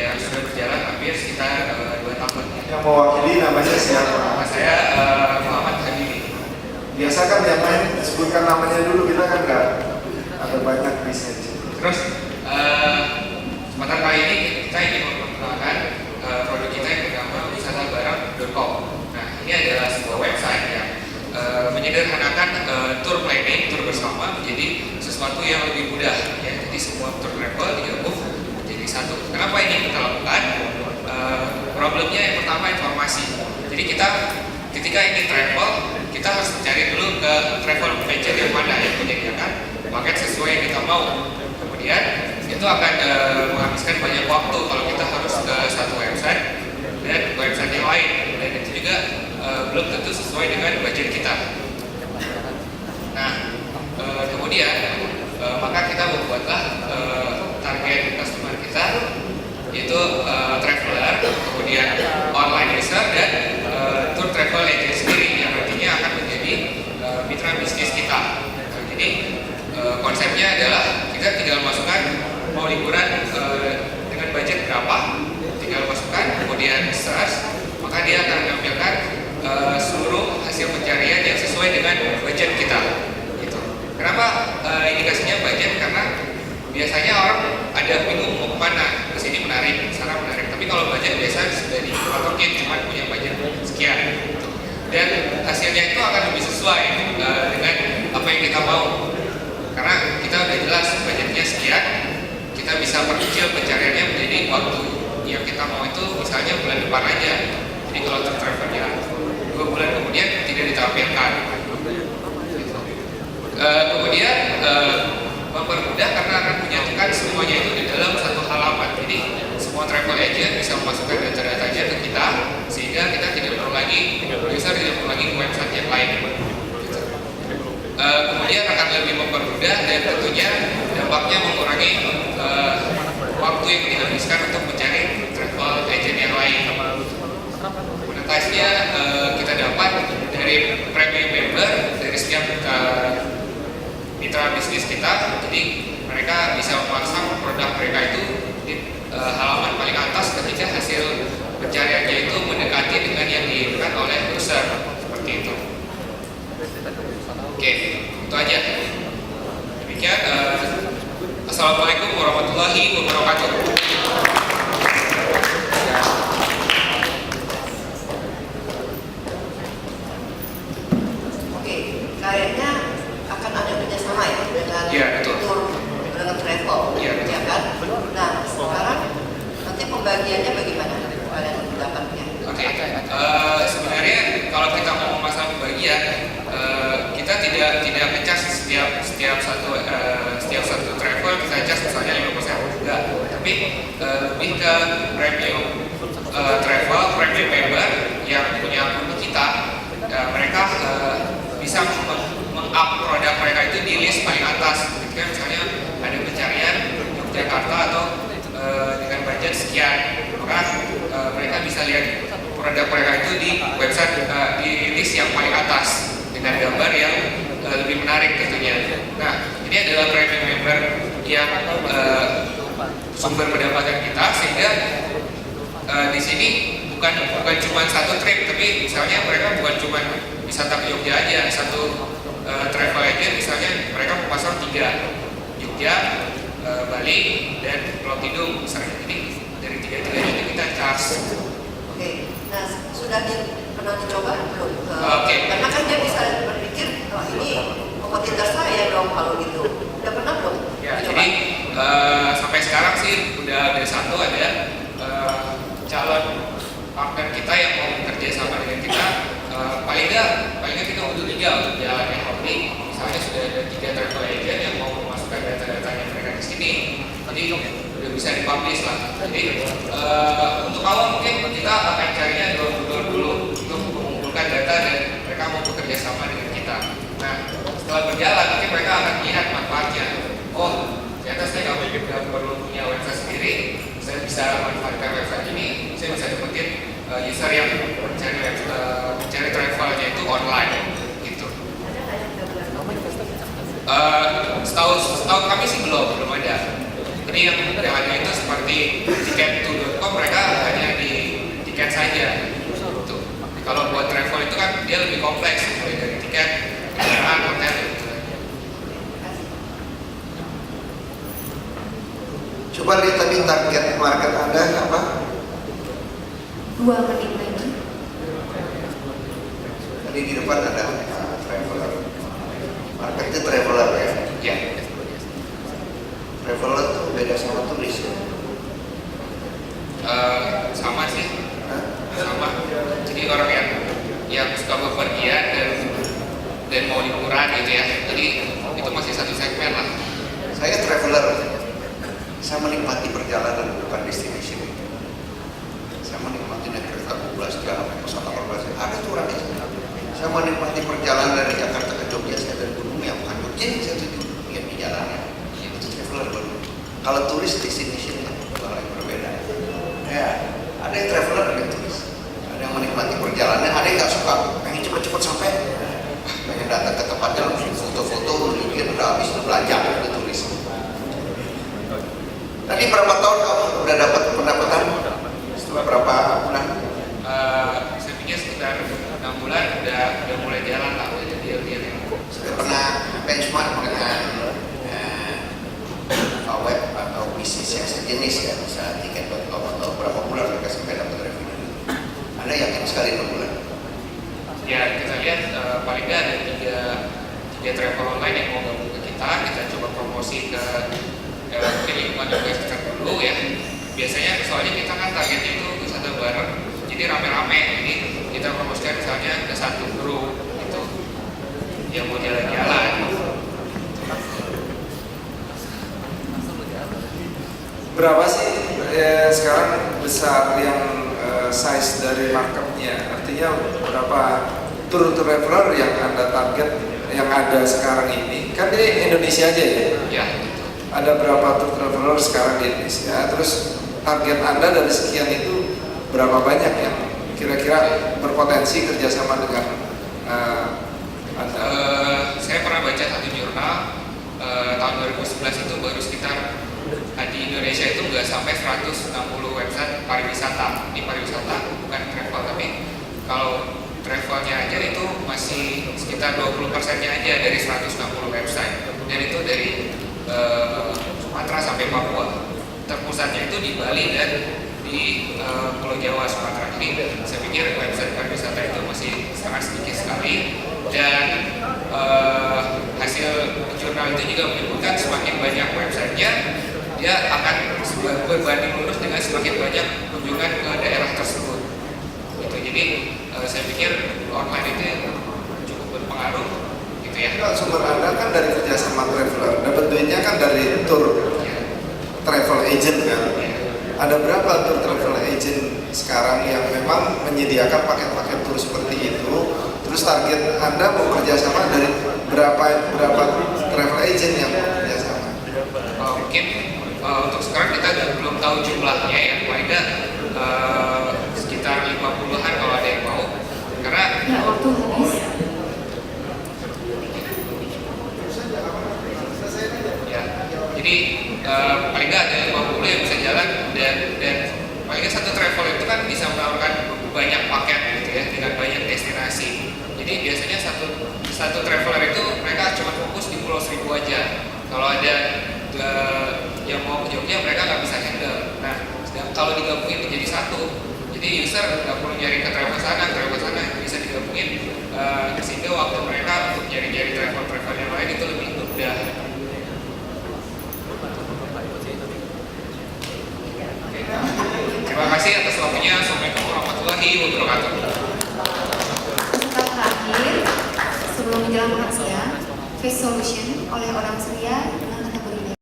yang sudah berjalan hampir sekitar 2 tahun. Yang mewakili namanya siapa? Nama saya Muhammad Hadiri. Biasa kan yang lain sebutkan namanya dulu, kita kan nggak ada banyak bisnis. Terus kesempatan kali ini kita ingin memperkenalkan produk kita yang bernama wisatabarang.com. Nah, ini adalah sebuah website yang menyederhanakan tour planning, tour bersama menjadi sesuatu yang lebih mudah ya. Jadi semua tour travel digabung menjadi satu. Kenapa ini kita lakukan? Problemnya yang pertama informasi. Jadi kita ketika ingin travel, kita harus mencari dulu ke travel agent yang mana yang menyediakan paket sesuai yang kita mau. Kemudian itu akan menghabiskan banyak waktu kalau kita harus ke satu website dan website yang lain, dan itu juga belum tentu sesuai dengan budget kita. Nah, kemudian maka kita membuatlah target customer kita yaitu traveler, kemudian online user, dan tour travel agent sendiri yang nantinya akan menjadi mitra bisnis kita. Jadi konsepnya adalah kita tinggal masukkan mau liburan dengan budget berapa, tinggal masukkan, kemudian search, maka dia akan menampilkan seluruh hasil pencarian yang sesuai dengan budget kita. Gitu. Kenapa indikasinya budget? Karena biasanya orang ada bingung mau kemana, ke sini menarik, sana menarik. Tapi kalau budget biasa sudah dipatokin cuma punya budget sekian. Gitu. Dan hasilnya itu akan lebih sesuai dengan apa yang kita mau. Karena kita udah jelas budgetnya sekian, kita bisa perkecil pencariannya menjadi waktu yang kita mau itu misalnya bulan depan aja. Jadi kalau travelnya 2 bulan kemudian tidak ditampilkan. Kemudian mempermudah karena akan menyatukan semuanya itu di dalam satu halaman. Jadi semua travel agent bisa memasukkan data-datanya ke kita, sehingga kita tidak perlu lagi, user tidak perlu lagi ke website yang lain. Kemudian akan lebih mempermudah dan tentunya dampaknya mengurangi waktu yang dihabiskan untuk mencari travel agent yang lain. Monetize-nya kita dapat dari premium member dari setiap mitra bisnis kita. Jadi mereka bisa memasang produk mereka itu di halaman paling atas ketika hasil pencariannya itu mendekati dengan yang diinginkan oleh user, seperti itu. Oke, itu aja. Demikian. Assalamualaikum warahmatullahi wabarakatuh. Oke, kayaknya akan ada kerjasama ya dengan tour, dengan travel, ya kan? Nah, sekarang nanti pembagiannya bagaimana kalian mendapatnya? Oke, sebenarnya kalau kita mau masalah pembagian, kita tidak ngecas setiap satu travel kita cas misalnya 5% enggak, tapi lebih ke premium travel, premium member yang punya akun kita, mereka bisa meng-up produk mereka itu di list paling atas. Ketika misalnya ada pencarian Yogyakarta atau dengan budget sekian, maka mereka bisa lihat produk mereka itu di website di list yang paling atas dengan gambar yang lebih menarik tentunya. Nah, ini adalah premium member yang sumber pendapatan kita, sehingga di sini bukan cuma satu trip, tapi misalnya mereka bukan cuma wisata ke Jogja aja, satu travel agent misalnya mereka memasang 3, Jogja, Bali, dan Pulau Tidung misalnya. Jadi dari 3-3 itu kita charge. Oke, nah sudah pernah dicoba belum? Karena kan dia bisa berpikir, oh ini kompetitor saya dong kalau gitu. Udah pernah belum? Ya, jadi sampai sekarang sih udah ada satu calon partner kita yang mau bekerja sama dengan kita. Paling nggak kita butuh 3 untuk jalan yang hobi. Misalnya sudah ada 3 travel agent yang mau memasukkan data-datanya mereka di sini, jadi udah bisa dipublish lah. Jadi untuk awal mungkin kita akan carinya door dulu untuk mengumpulkan data dan mereka mau bekerja sama dengan kita. Nah, setelah berjalan mungkin mereka akan melihat manfaatnya. Oh, ternyata saya nggak perlu punya website sendiri, saya bisa manfaatkan website ini, saya bisa dapetin user yang mencari travelnya itu online gitu. Setahu kami sih belum ada. Ini yang ada itu seperti tiket2.com Coba lihat tadi target market Anda apa? 2 menit lagi. Tadi di depan ada traveler. Marketnya traveler ya? Ya. Traveler tuh beda sama turis ya? Sama sih. Sama. Jadi orang yang suka bepergian dan mau liburan gitu ya. Jadi itu masih satu segmen lah. Saya traveler. Saya menikmati perjalanan bukan destination. Saya menikmati naik kereta 12 jam, pesawat 14 jam. Ada tuh orang itu. Saya menikmati perjalanan dari Jakarta ke Jogja. Saya dari Gunung yang bukan Jogja, saya tuh lihat di jalannya. Itu traveler baru. Kalau turis destination hal yang berbeda. Ya, ada yang traveler, ada yang turis. Ada yang menikmati perjalanan, ada yang nggak suka, pengen cepet-cepet sampai. Pengen datang ke tempatnya langsung foto-foto, lihat udah habis belanja, ada turis. Tadi berapa tahun kamu udah dapat pendapatan? Setelah berapa bulan? Saya pikir sekitar 6 bulan udah mulai jalan lah, udah jadi deal-deal yang Sudah pernah benchmark dengan web atau bisnis yang sejenis ya, misalnya tiket.com atau berapa bulan mereka sampai dapat revenue? Anda yakin sekali 6 bulan? ya kita lihat paling nggak ada tiga travel online yang mau gabung ke kita coba promosi ke mungkin lingkungan investor dulu ya. Biasanya soalnya kita kan targetnya itu wisata bareng, jadi rame-rame. Jadi kita promosikan misalnya ke satu grup itu yang mau jalan-jalan. Berapa sih sekarang besar yang size dari marketnya? Artinya berapa tour traveler yang Anda target yang ada sekarang ini? Kan ini Indonesia aja ya? Ya. Ada berapa tour traveler sekarang di Indonesia? Terus target Anda dari sekian itu berapa banyak yang kira-kira berpotensi kerjasama dengan Anda? Saya pernah baca satu jurnal tahun 2011 itu baru sekitar di Indonesia itu nggak sampai 160 website pariwisata. Ini pariwisata bukan travel, tapi kalau travelnya aja itu masih sekitar 20%-nya aja dari 160 website, dan itu dari Sumatera sampai Papua. Terpusatnya itu di Bali dan di Pulau Jawa, Sumatera. Jadi saya pikir website pariwisata itu masih sangat sedikit sekali, dan hasil jurnal itu juga menyebutkan semakin banyak websitenya, dia akan berbanding lurus dengan semakin banyak kunjungan ke daerah tersebut. Gitu. Jadi saya pikir online itu cukup berpengaruh, gitu ya. Kalau sumber Anda kan dari kerjasama traveler, dapat duitnya kan dari tour travel agent kan. Ada berapa tour travel agent sekarang yang memang menyediakan paket-paket tour seperti itu? Terus target Anda mau kerjasama dari berapa travel agent yang kerjasama? Mungkin untuk sekarang kita belum tahu jumlahnya ya, paling nggak sekitar 50-an kalau ada yang mau, karena Ya, waktu habis. ya, jadi paling nggak ada 50 yang bisa jalan, dan paling nggak satu travel itu kan bisa menawarkan banyak paket gitu ya, dengan banyak destinasi. Jadi biasanya satu traveler itu mereka cuma fokus di Pulau Seribu aja. Kalau ada yang mau ke Jogja, mereka nggak bisa handle. Nah, kalau digabungin menjadi satu, jadi user nggak perlu nyari ke travel sana bisa digabungin, sehingga waktu mereka untuk nyari travel yang lain itu lebih mudah. Terima kasih atas waktunya. Assalamualaikum warahmatullahi wabarakatuh. Untuk terakhir, sebelum menjelang makan siang, Face Solution oleh orang Surya